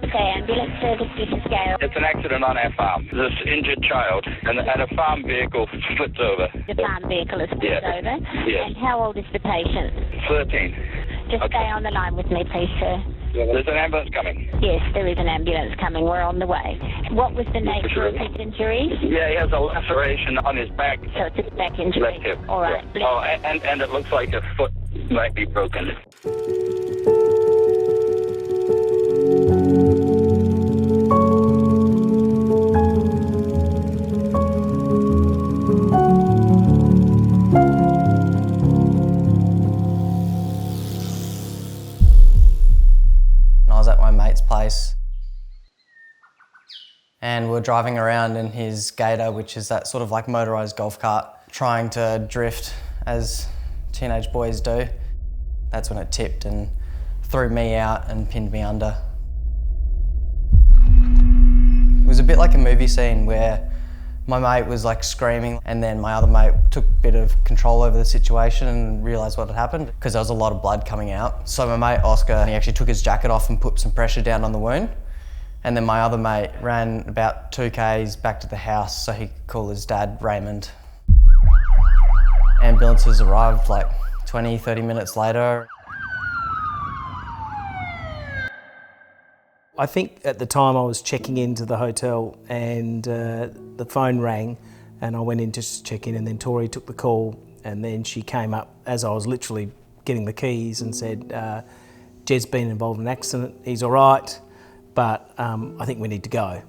Okay, ambulance service, this is Gail. It's an accident on our farm. This injured child and a farm vehicle flipped over. The farm vehicle has flipped over? Yes. And how old is the patient? 13. Just stay on the line with me, please, sir. There's an ambulance coming. Yes, there is an ambulance coming. We're on the way. What was the nature of his injuries? Yeah, he has a laceration on his back. So it's a back injury? Left hip. All right. Yeah. Oh, and it looks like a foot might be broken. I was at my mate's place and we're driving around in his Gator, which is that sort of like motorised golf cart, trying to drift as teenage boys do. That's when it tipped and threw me out and pinned me under. It was a bit like a movie scene where my mate was like screaming and then my other mate took a bit of control over the situation and realised what had happened because there was a lot of blood coming out. So my mate Oscar, he actually took his jacket off and put some pressure down on the wound. And then my other mate ran about 2 k's back to the house so he could call his dad, Raymond. Ambulances arrived like 20, 30 minutes later. I think at the time I was checking into the hotel and the phone rang and I went in just to check in and then Tori took the call and then she came up as I was literally getting the keys and said, Jed's been involved in an accident, he's all right, but I think we need to go.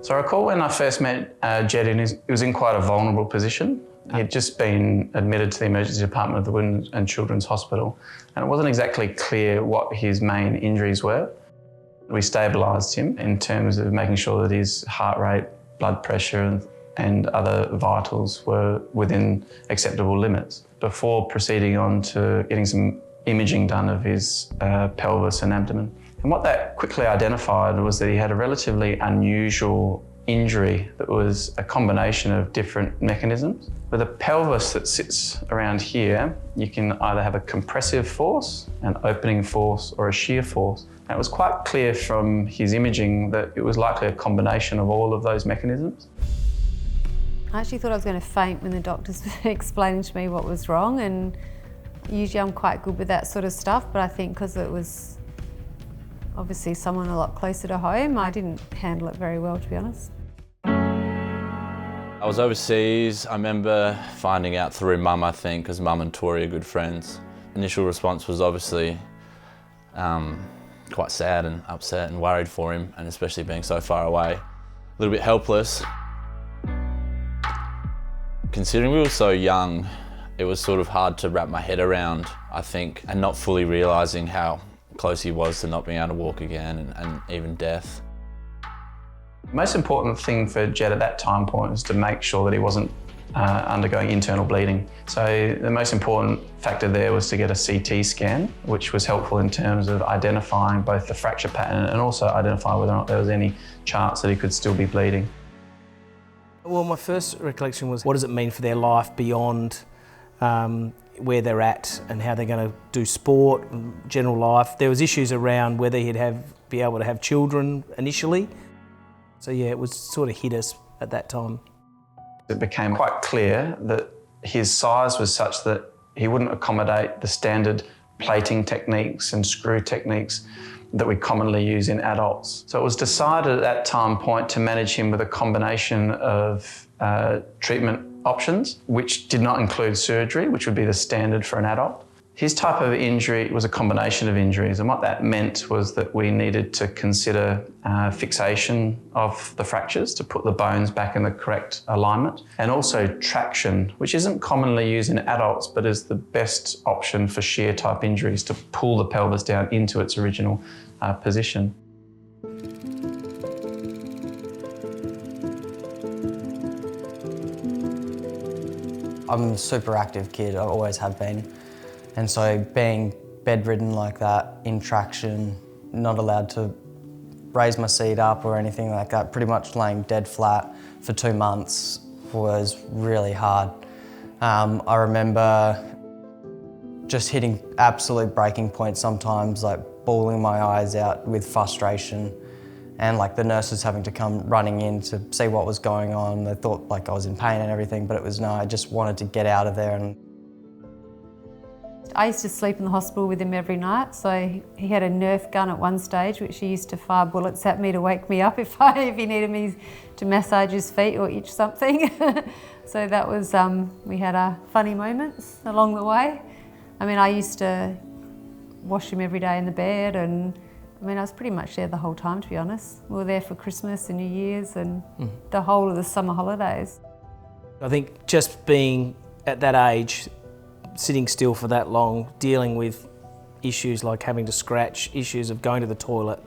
So I recall when I first met Jed, he was in quite a vulnerable position. He had just been admitted to the emergency department of the Women and Children's Hospital, and it wasn't exactly clear what his main injuries were. We stabilised him in terms of making sure that his heart rate, blood pressure and other vitals were within acceptable limits before proceeding on to getting some imaging done of his pelvis and abdomen. And what that quickly identified was that he had a relatively unusual injury that was a combination of different mechanisms. With a pelvis that sits around here, you can either have a compressive force, an opening force, or a shear force. And it was quite clear from his imaging that it was likely a combination of all of those mechanisms. I actually thought I was going to faint when the doctors were explaining to me what was wrong, and usually I'm quite good with that sort of stuff, but I think because it was obviously someone a lot closer to home, I didn't handle it very well, to be honest. I was overseas. I remember finding out through Mum, I think, because Mum and Tori are good friends. Initial response was obviously quite sad and upset and worried for him, and especially being so far away. A little bit helpless. Considering we were so young, it was sort of hard to wrap my head around, I think, and not fully realising how close he was to not being able to walk again and even death. The most important thing for Jed at that time point was to make sure that he wasn't undergoing internal bleeding. So the most important factor there was to get a CT scan, which was helpful in terms of identifying both the fracture pattern and also identifying whether or not there was any chance that he could still be bleeding. Well, my first recollection was, what does it mean for their life beyond where they're at and how they're going to do sport and general life. There was issues around whether he'd be able to have children initially. So yeah, it was sort of hit us at that time. It became quite clear that his size was such that he wouldn't accommodate the standard plating techniques and screw techniques that we commonly use in adults. So it was decided at that time point to manage him with a combination of treatment options, which did not include surgery, which would be the standard for an adult. His type of injury was a combination of injuries, and what that meant was that we needed to consider fixation of the fractures to put the bones back in the correct alignment, and also traction, which isn't commonly used in adults but is the best option for shear type injuries, to pull the pelvis down into its original position. I'm a super active kid, I always have been. And so being bedridden like that, in traction, not allowed to raise my seat up or anything like that, pretty much laying dead flat for 2 months was really hard. I remember just hitting absolute breaking point sometimes, like bawling my eyes out with frustration, and like the nurses having to come running in to see what was going on. They thought like I was in pain and everything, but it was no, I just wanted to get out of there. And I used to sleep in the hospital with him every night, so he had a Nerf gun at one stage which he used to fire bullets at me to wake me up if he needed me to massage his feet or itch something. So that was, we had funny moments along the way. I mean, I used to wash him every day in the bed, and I mean, I was pretty much there the whole time, to be honest. We were there for Christmas and New Year's and the whole of the summer holidays. I think just being at that age, sitting still for that long, dealing with issues like having to scratch, issues of going to the toilet,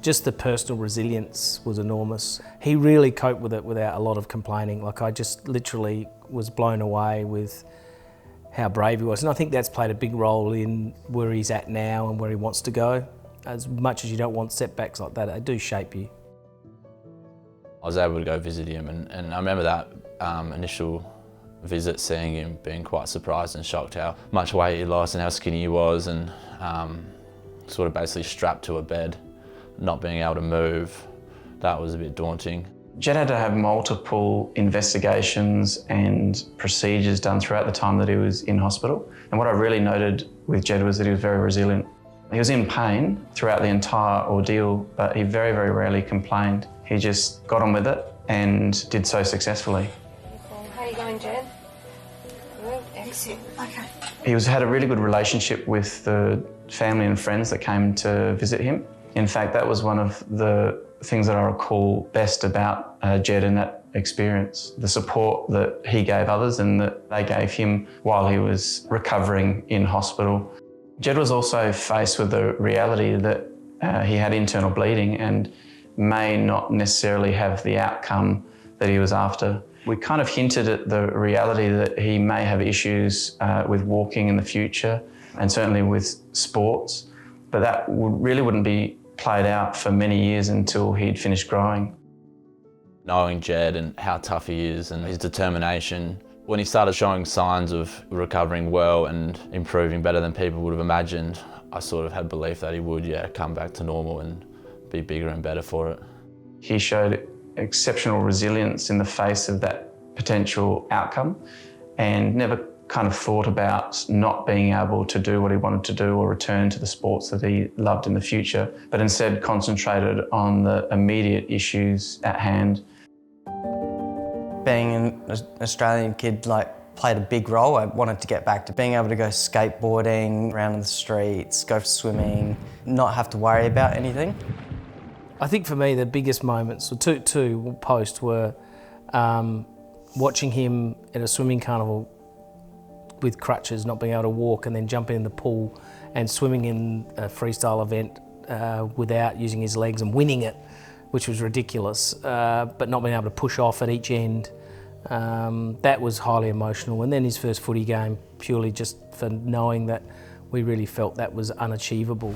just the personal resilience was enormous. He really coped with it without a lot of complaining. Like, I just literally was blown away with how brave he was. And I think that's played a big role in where he's at now and where he wants to go. As much as you don't want setbacks like that, they do shape you. I was able to go visit him, and I remember that initial visit, seeing him, being quite surprised and shocked how much weight he lost and how skinny he was, and sort of basically strapped to a bed, not being able to move. That was a bit daunting. Jed had to have multiple investigations and procedures done throughout the time that he was in hospital. And what I really noted with Jed was that he was very resilient. He was in pain throughout the entire ordeal, but he very, very rarely complained. He just got on with it and did so successfully. How are you going, Jed? Good, excellent. Okay. He had a really good relationship with the family and friends that came to visit him. In fact, that was one of the things that I recall best about Jed in that experience. The support that he gave others and that they gave him while he was recovering in hospital. Jed was also faced with the reality that he had internal bleeding and may not necessarily have the outcome that he was after. We kind of hinted at the reality that he may have issues with walking in the future and certainly with sports, but that really wouldn't be played out for many years until he'd finished growing. Knowing Jed and how tough he is and his determination, when he started showing signs of recovering well and improving better than people would have imagined, I sort of had belief that he would, come back to normal and be bigger and better for it. He showed exceptional resilience in the face of that potential outcome and never kind of thought about not being able to do what he wanted to do or return to the sports that he loved in the future, but instead concentrated on the immediate issues at hand. Being an Australian kid played a big role. I wanted to get back to being able to go skateboarding, around in the streets, go swimming, not have to worry about anything. I think for me the biggest moments, or two posts, were watching him at a swimming carnival with crutches, not being able to walk, and then jumping in the pool and swimming in a freestyle event without using his legs and winning it, which was ridiculous, but not being able to push off at each end. That was highly emotional. And then his first footy game, purely just for knowing that we really felt that was unachievable.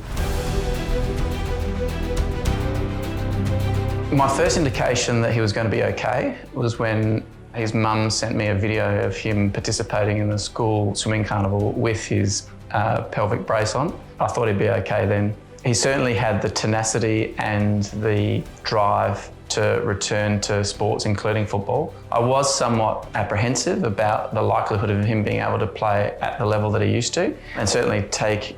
My first indication that he was going to be okay was when his mum sent me a video of him participating in the school swimming carnival with his pelvic brace on. I thought he'd be okay then. He certainly had the tenacity and the drive to return to sports, including football. I was somewhat apprehensive about the likelihood of him being able to play at the level that he used to, and certainly take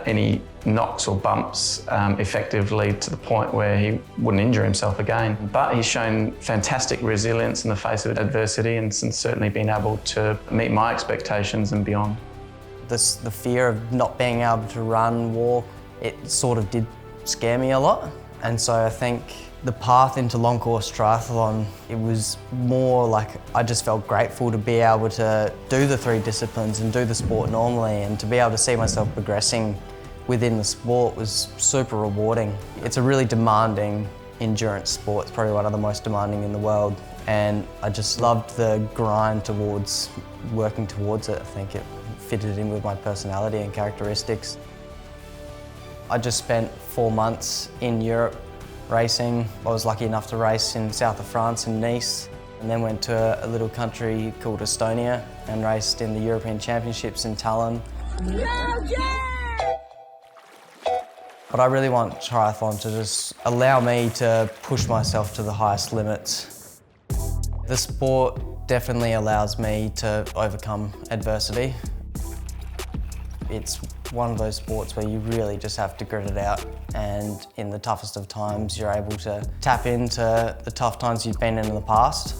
any knocks or bumps effectively to the point where he wouldn't injure himself again. But he's shown fantastic resilience in the face of adversity and certainly been able to meet my expectations and beyond. The fear of not being able to run, walk, it sort of did scare me a lot. And so I think the path into long course triathlon, it was more like I just felt grateful to be able to do the 3 disciplines and do the sport normally, and to be able to see myself progressing within the sport was super rewarding. It's a really demanding endurance sport. It's probably one of the most demanding in the world, and I just loved the grind towards working towards it. I think it fitted in with my personality and characteristics. I just spent 4 months in Europe racing. I was lucky enough to race in south of France in Nice, and then went to a little country called Estonia and raced in the European Championships in Tallinn. But I really want triathlon to just allow me to push myself to the highest limits. The sport definitely allows me to overcome adversity. It's one of those sports where you really just have to grit it out, and in the toughest of times you're able to tap into the tough times you've been in the past.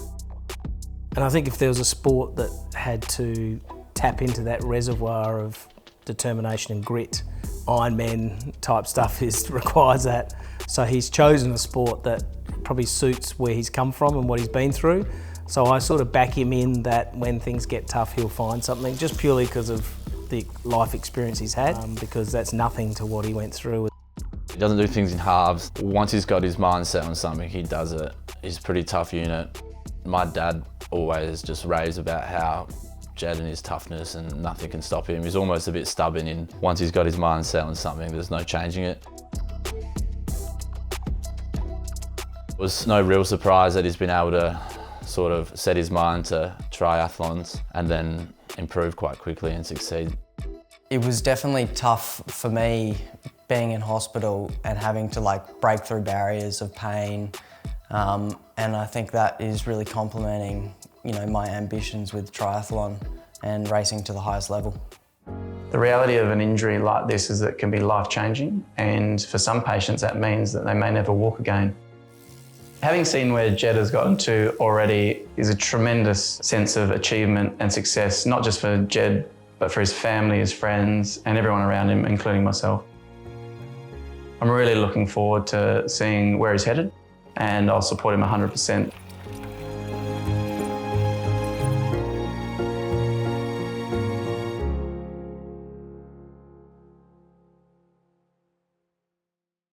And I think if there was a sport that had to tap into that reservoir of determination and grit, Ironman type stuff requires that. So he's chosen a sport that probably suits where he's come from and what he's been through. So I sort of back him in that when things get tough, he'll find something, just purely because of the life experience he's had, because that's nothing to what he went through. He doesn't do things in halves. Once he's got his mind set on something, he does it. He's a pretty tough unit. My dad always just raves about how Jed and his toughness, and nothing can stop him. He's almost a bit stubborn in once he's got his mind set on something, there's no changing it. It was no real surprise that he's been able to sort of set his mind to triathlons and then improve quite quickly and succeed. It was definitely tough for me being in hospital and having to break through barriers of pain, and I think that is really complementing my ambitions with triathlon and racing to the highest level. The reality of an injury like this is that it can be life-changing, and for some patients that means that they may never walk again. Having seen where Jed has gotten to already is a tremendous sense of achievement and success, not just for Jed, but for his family, his friends, and everyone around him, including myself. I'm really looking forward to seeing where he's headed, and I'll support him 100%.